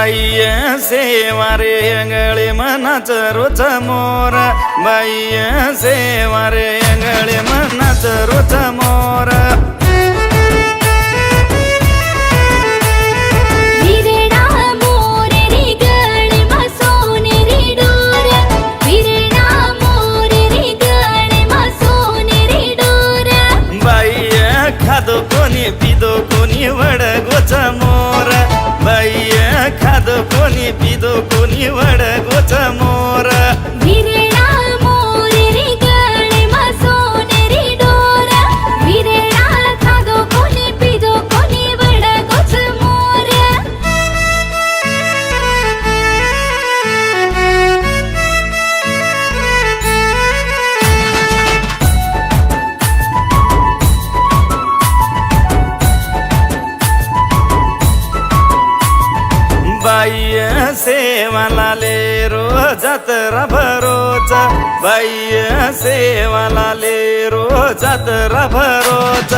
बाई सेवा रे अंगळे मनाच रोज मोर बाई सेवा रे अंगळे मनाच रोज मोर खादो कोणी पिदो कोणी वडगोच मोर बाई खादो कोणी पिदो कोणी वडगोच मोर विरेणा मोर रे गळे मासोने रे डोर विरेणा खादो कोणी पिदो कोणी वडगोच मोर बाई सेवाला ले रोजात भरोच बाई सेवाला ले रोजात भरोच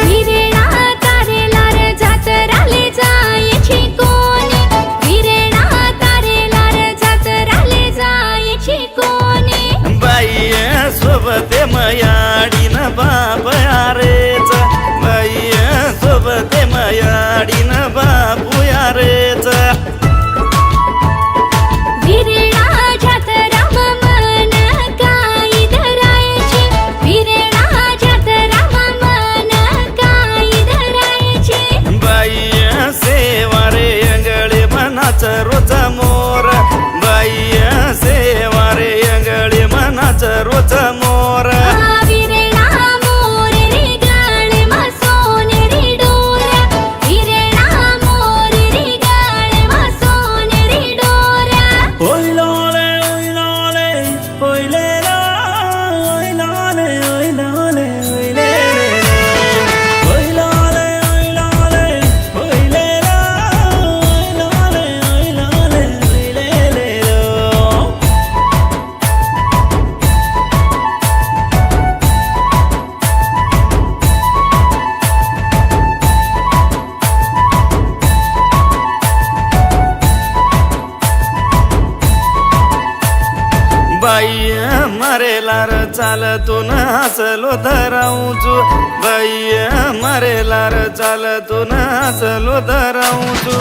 विरेणा तारेला रे जातराले जायची कोणी विरेणा तारेला रे जातराले जायची कोणी बाई सोबते मयाडीन बाप यारेच बाई सोबते मयाडीन बापू यारेच विरेणा जातरा मन काही धरायची विरेणा जातरा मन काही धरायची बाई सेवा रे अंगळे मनाच रोज मोर बाई सेवा रे अंगळे मनाच रोज मोर विरेणा मोर रे गळे मासोने रे डोर विरेणा मोर रे गळे मासोने रे डोर ओय लाले ओय लाले ओय लेला ओय लाले ओय लाले ओय लेले ओय लाले ओय लाले ओय लेला ओय लाले ओय लाले ओय लेले बाई मरेलार चालतून हसलो धराऊचू बाई मरेलार चालतून हसलो धराऊचू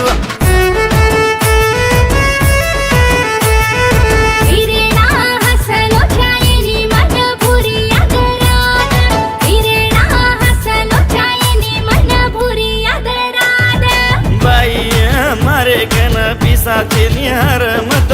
विरेणा हसलो छायेनी मन भुरिया दरात विरेणा हसलो छायेनी मन भुरिया दरात बाई मारे गण पिसाचे निहार मत